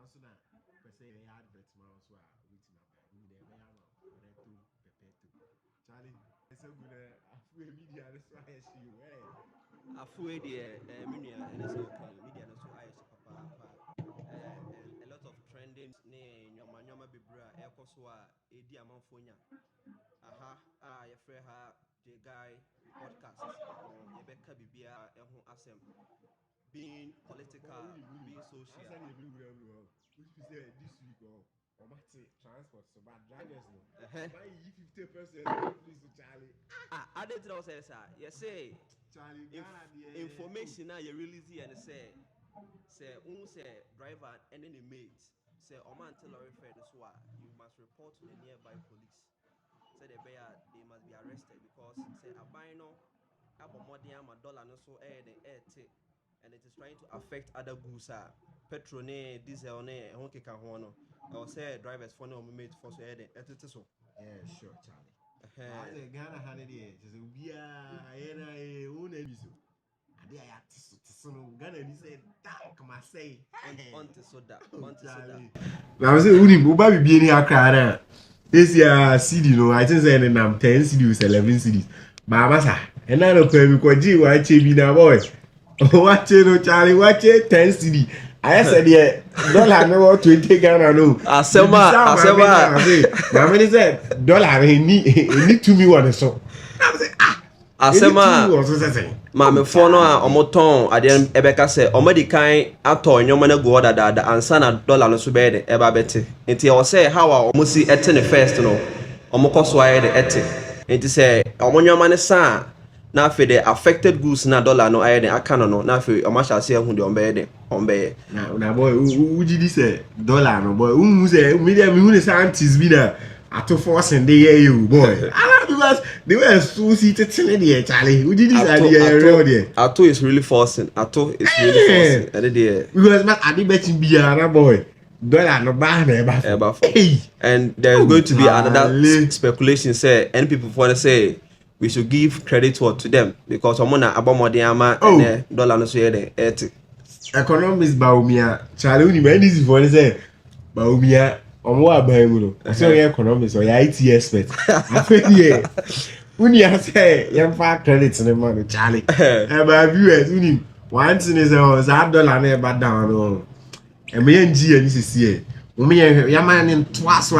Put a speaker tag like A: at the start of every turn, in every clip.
A: also na per se the advert ma also a with my we the be am reto pepeto Charlie it's a good afu media so I see you
B: afu e de menua ene se okay media no so ayeshe papa and a lot of trending ne nyoma bebra ekoso a edi amanfonya ye frɛ ha J guy podcast ye beka bibia eho asem being political being social
A: I said everywhere which be say this week transport so bad drivers no buy 50% please Charlie
B: I didn't know say you say
A: Charlie
B: information now you release here and say driver and then the mate say man tell lorry fare so you must report to the nearby police say they must be arrested because say abino abomodian $1 no so and it is trying to affect other goods petrol ne diesel ne ho keka ho no or say drivers for no mate for so so
A: yeah sure Charlie I say Ghana had it just be a own episode ade I had to no Ghana ni say dank ma say
B: on to soda
A: now say uni uba bi ni akra na this year CD no I think say na 10 CDs 11 CDs ba masa and na no kwa mi ko ji wa che bi na boy watch no Charlie watch 10 CD I said yeah dollar no 20 Ghana no
B: asema
A: na me say dollar ni to me one so I say
B: asema mame fo no a omoton ade ebeka se omadi kan ato nyoma na go dada ansa na dollar no so be de eba bete enti e say how a omosi ete ne first no omokoso aye de ete enti say omonyoma ne sa na afi the affected goods na dollar no aye de aka no na afi omasha se hu de ombe
A: na boy uji di say dollar no boy say media me hu ne scientists bi na ato force and dey you boy because they were so seated there Charlie uji di say real there
B: ato is really forcing and
A: because man adi betin bia na boy dollar no ba na eba
B: and there's going to be another speculation say and people for say we should give credit to them because omona abomode ama and dollar no so here 80
A: economists baumia Charlie uni man this for say baumia omo aban mu no so your economists or your IT expert afedi uni say yam fa credit ne man Charlie ba viewers uni one thing is that dollar na ba down no e me ngi ani sisi o me yam man twice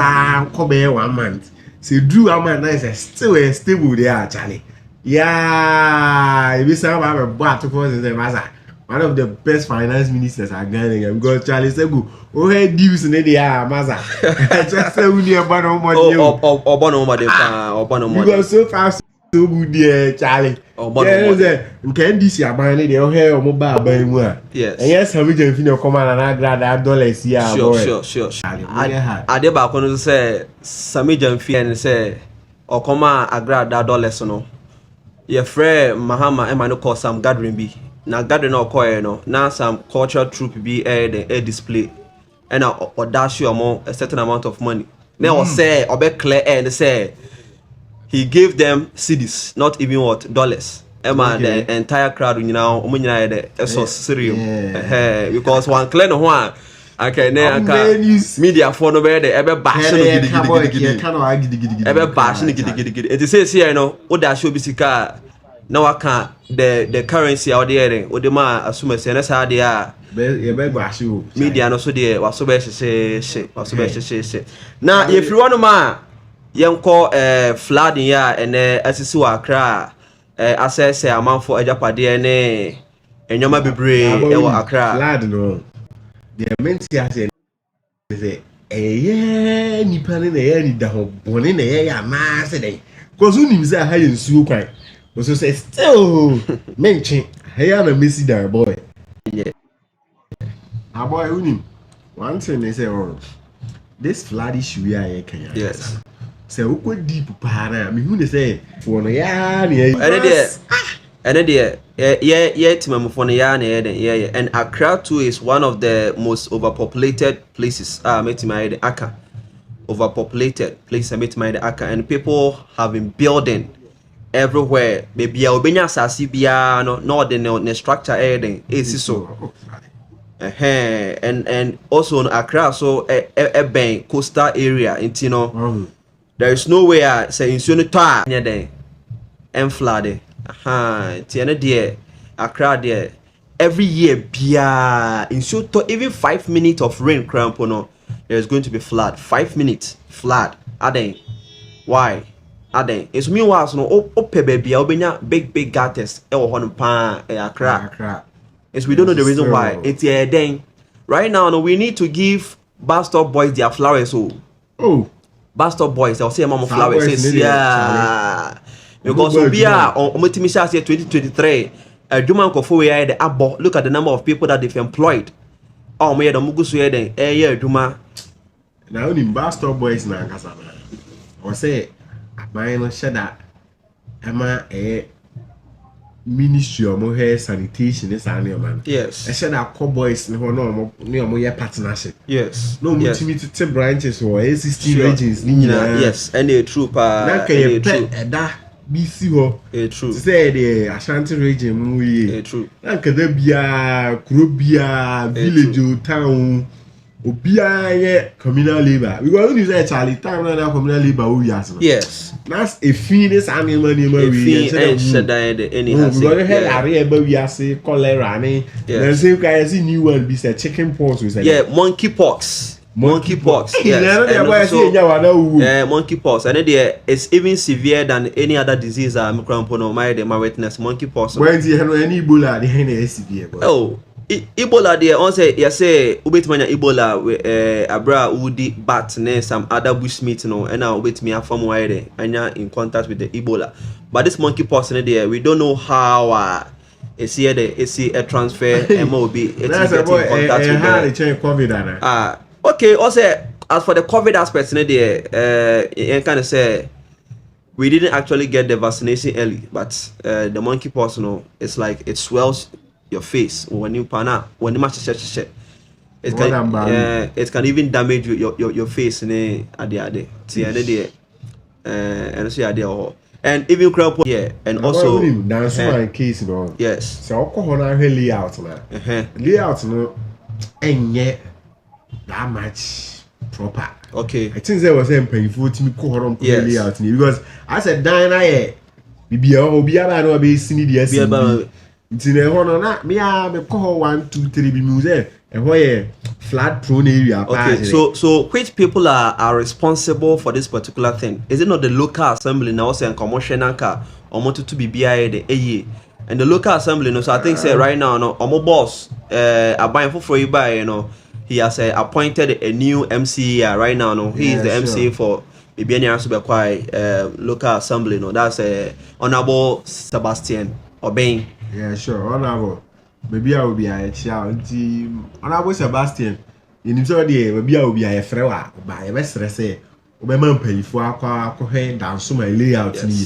A: ko be 1 month say do am nice still stable there Charlie yeah if you say about but for the master one of the best finance ministers are Ghana because Charlie Segu had deals in the master just say we near no money because so far so good there Charlie can this year buy the hair or mobile buy more
B: yes
A: and yes how we can finish come and grab that dollars here
B: sure I dey back on say Sami Jamfi and say or come and grab that dollars no your friend Mahama e man call some gathering be na gathering no call no na some cultural troupe be a display and or dash you a certain amount of money then or say or be clear and say he gave them cedis not even what dollars the entire crowd you know so serious because one clear no one okay media for no be the ebe bash no gidi ebe bash no gidi it says here you know o da show bisika na waka the currency out there o de ma assume say na sa dey a
A: be bash o
B: media no so dey waso be she na if you want ma yenko flooding ya ene asisi wa Accra access amanfo ajapade ne enyoma bebre e wa Accra
A: flood no the mentia say nipa ne ni da ho bone ne ya ma se dey cause unim say ha yensuo kwan so say still menchi ha na Messi da boy
B: yeah
A: boy unim one thing they say this flood issue here Kenya
B: yes
A: say uko deep para me hu ne say for no ya na
B: and yeah timamfo no ya na yeah and Accra too is one of the most overpopulated places metimai aka overpopulated place metimai aka and people have been building everywhere maybe obenya asasi bia no the structure so And also in Accra, so a bank coastal area, you know, there is no way I say in Sunita near there and flooded. Tiana dear, Accra there. Every year, bia in Soto, even 5 minutes of rain, crampono, there's going to be flood. 5 minutes flood. Aden, why? Aden, it's meanwhile no baby, I'll big gutters. Accra. Yes, we don't know the reason why. It's a then. Right now, no, we need to give bus stop boys their flowers. Oh, bus stop boys, I'll say mama flowers. Yeah, because we are on Motimisha 2023. Juman Kofo we are the abo. Look at the number of people that they've employed. Oh, me the Mugusu then. Yeah, Juma.
A: Now in bus stop boys na kasana. I say, my no shada. Emma Ministry of Mohe Sanitation is an man.
B: Yes.
A: I said that boys no near partnership.
B: Yes.
A: No multi branches or existing regions.
B: Yes, and a troop.
A: That BC ho.
B: A true.
A: Say the Ashanti region.
B: A true.
A: Ankadabia, Krobia, village, town. Obia communal labor. We go to say Charlie town na communal labor we yes.
B: Yes.
A: That's a finis animal name we
B: anyhow.
A: We go ahead area but we say cholera ni. Then say guy see new one be say chicken pox we say.
B: Yeah, monkeypox. Monkeypox.
A: Yes.
B: Monkeypox. And then it's even severe than any other disease I'm crampono my witness monkeypox.
A: When you any Ebola the hen severe.
B: Oh. Ebola there on say you say ubetmanya Ebola abra udi bat ne some other bushmeat no and now ubetmi afam wire and in contact with the Ebola, but this monkeypox in there we don't know how it's here it's a transfer MOB it's in contact with
A: the COVID
B: okay also as for the COVID aspect in there you can say we didn't actually get the vaccination early, but the monkeypox no it's like it swells your face when you pana when you match it can even damage your face in at the and see idea and even crop and also
A: that's my case no
B: yes
A: so alcohol na layout na layout no enye that much proper
B: okay
A: I think there was a painful to me layout because I said dine I bibia obiara no be sini the Tine hono na me a me call 1 2 3 bi muse flood prone area.
B: Okay, so which people are responsible for this particular thing? Is it not the local assembly now saying commotion anka or want to be BIA the AE and the local assembly? No, so I think say right now no omo boss buying for you buy he has appointed a new MCA right now no he is the MCA for Bibiani Asubekwai local assembly no that's Honorable Sebastian Obeng.
A: Yeah, sure. Honorable. Maybe I will be a child. Honorable Sebastian. In his idea, maybe I will be a frewa. By a best say, Obama pay for our dance so my layout me.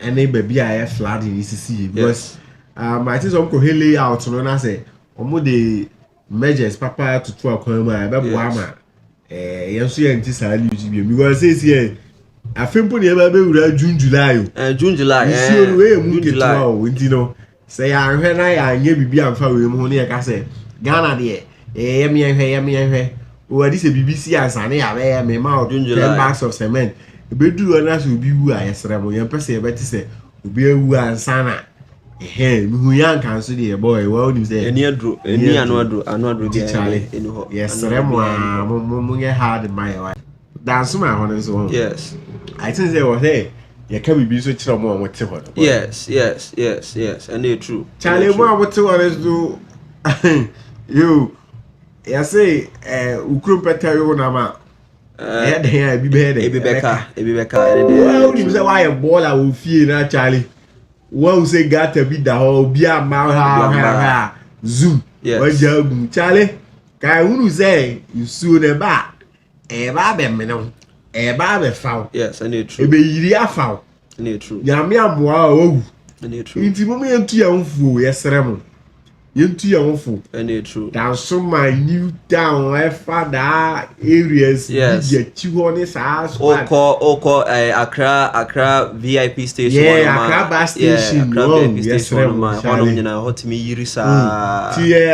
A: And then baby I have flood in ECC because my things uncle he layout no na say omo the measures papa to 12 my baby wama yenso ye nti sa UGB because says here I think put the June July.
B: June July.
A: June July. Say I heard I gave be am for him honey I say Ghana there. Me oh this a BBC as an air me mouth 10 bags of cement. Be do others will be who I esremo yan person better say be who and sana. Me who yan can so the boy well you say
B: any anodro
A: Charlie yes remo mo hard my wife. Dance my honor so
B: yes
A: I think there was hey you can be so chill more what
B: yes and they true
A: Charlie more what do you say ukrum peta you na ma there be
B: Ebibeka
A: well you say why a baller will feel na Charlie one say got to be the whole bia ma zoom
B: yes
A: Charlie kai unu say you soon e ba be me no be foul
B: yes and they true
A: be yiri afoul
B: and they true
A: ya me amoa owu
B: and they true
A: inti mo me entu ya mfu yesere mo Yentu yawfo.
B: Any true.
A: Down so my new town, father areas.
B: Yes. Oko Accra VIP station.
A: Yeah, Accra bus station.
B: Accra VIP station. One hot me Yirisa.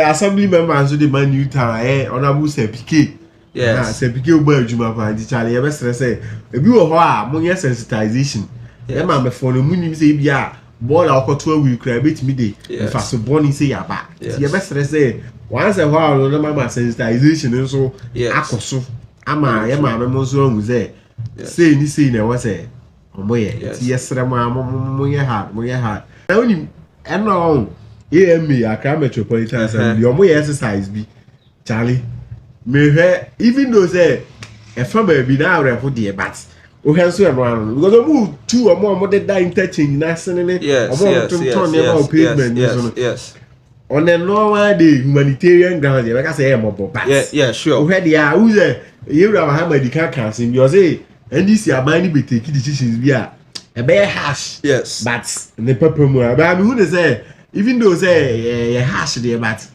A: Assembly members of the man new town. Honorable Sepike.
B: Yes.
A: Sepike Uber Juma Party Charlie. I best say, if you are among sensitization. Yeah, my phone, the moon say, yeah. Ball or 12 week rabbit midday. If I so born say ya back. You best say once a while no mama sensitization so akoso ama ya ma me so hu say say ni say na wa say omoye ti yesre mo ye hard na oni eno AMA Accra Metropolitan Assembly omoye exercise bi Charlie me hwe even though say e fa ba bi na awrefo de but o hen so eno because o mu two omo de da interchange na senene omo ton
B: yes
A: on a normal day humanitarian ground like I say mobo but
B: yeah sure
A: we had ya who say you have medical council you say NDC abani be take decisions bi a be harsh
B: yes
A: but the pepper mu but I mean who say even though say harsh there but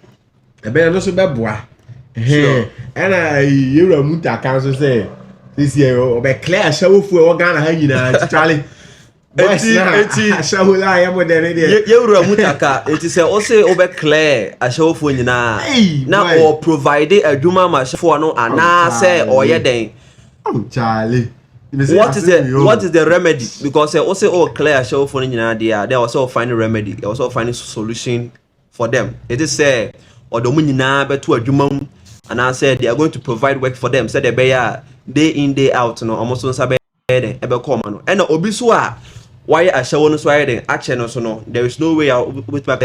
A: be no so be boa and you muta council say this year be clear show fu e Ghana ha nyina Charlie Shahula ya modern dey.
B: Yewura mutaka enti say o say o be clear ashawfo nyina na o provide adwuma ma shafo no ana say o ye den.
A: Oh Charlie.
B: What is the remedy? Because o say o clear ashawfo nyina dey there also find a remedy. They also find a solution for them. It is say odomu nyina beto adwuma mu ana say they are going to provide work for them. Say they be day in day out no almost so sabe den ebe come no. And obi so a why I show no so ayden ache no so no there is no way with my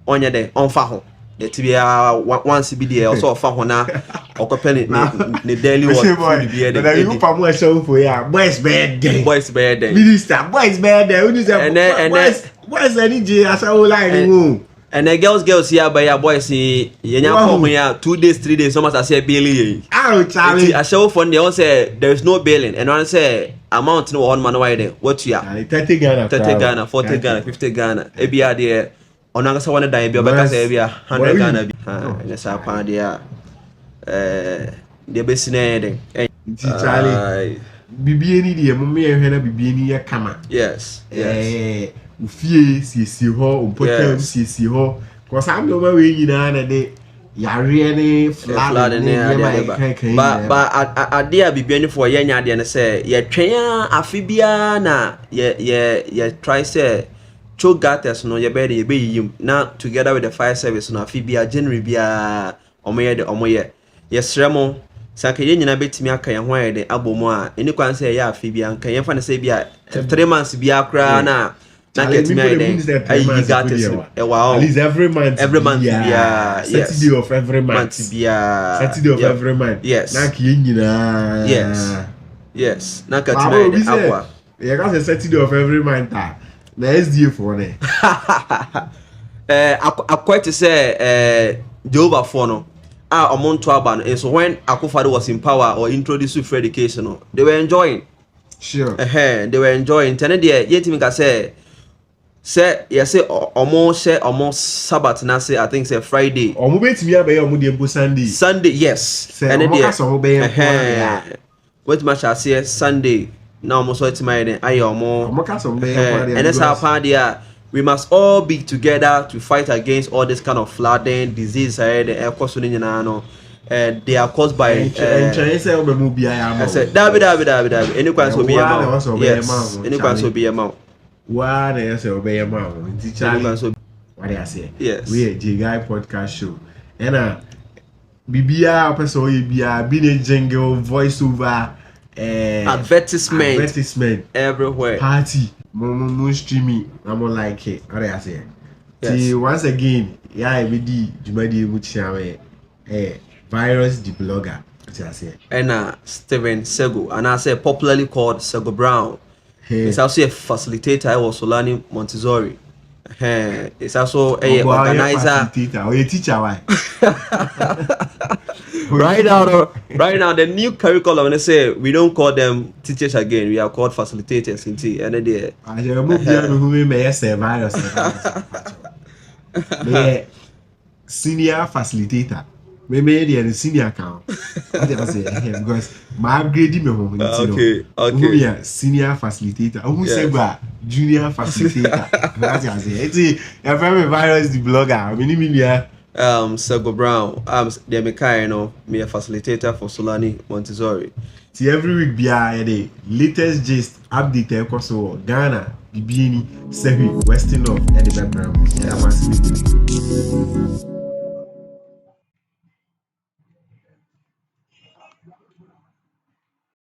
B: onye den onfa ho the tibia once be there also ofa ho na okope ni daily work food be there
A: na you pa mo show for ya boys bed minister boys bed who is boys any je asawo line mu
B: and the girls here by your boys yenya come here 2 days 3 days so much as say bailing
A: oh Charlie
B: I show for they say there is no bailing and one say amount no one man why there what you are
A: 30 Ghana
B: 40 Ghana 50 Ghana ebia there onanga say one die be obeka say ebia 100 Ghana bi yes apa there the best na
A: Charlie bibi ni de mo me ehwe na bibi ni ye kama
B: yes
A: ufie siesie ho ompota siesie ho cause am no we nyina na de yare ne flood ne
B: ba ade a bibia ni for ye nya ade ne say ye twen afi bia na ye try say chogates no ye be yim na together with the fire service no afi bia January bia omoye yesremo sanka ye nyina betimi aka ye ho ayede abomu a eni kwan say ye afi bia nka ye fa ne say bia 3 months bia kra na get me you got this wow
A: at least every month
B: yeah
A: Saturday of every month Saturday of every month
B: yes
A: na ki nyina
B: yes na ka time akwa
A: you got the Saturday of every month na SDA for ne
B: quite to say Jehovah for no omonto aba no so when Akufo-Addo was in power or introduced free education they were enjoying
A: sure
B: they were enjoying tene de yetimi ka say yes say omo Sabbath na say I think say Friday
A: omo betimi abaye omo de
B: Sunday yes
A: and
B: then
A: there omo be
B: what much I say Sunday now omo so etima den aye omo
A: ka so be
B: and that's how part there we must all be together to fight against all this kind of flooding disease the air course no they are caused by
A: David
B: any kwan so be amount yes any kwan so be amount
A: wa na yes obey amount Charlie what I say
B: yes
A: we J-Guy podcast show and bibia person we bia be the jingle voice over
B: advertisement everywhere
A: party mo streaming I'm like it what I say see once again yeah we di jumadi mu chiawe virus the blogger what I say
B: and Steven Sego and I say popularly called Sego Brown. It's also a facilitator I was Solani Montessori. It's also a organizer
A: or a teacher why
B: right now the new curriculum when they say we don't call them teachers again, we are called facilitators in T and they
A: senior facilitator. Maybe the senior account. I say because my upgrading me home.
B: Okay.
A: Senior facilitator. Who say junior facilitator? That's what I say. It's a very virus the blogger. I mean,
B: Sego Brown. The Mekai, me a facilitator for Solani Montessori.
A: See every week be the latest gist update so Ghana, the Bini, Sehi, Western North, and the background. Yeah,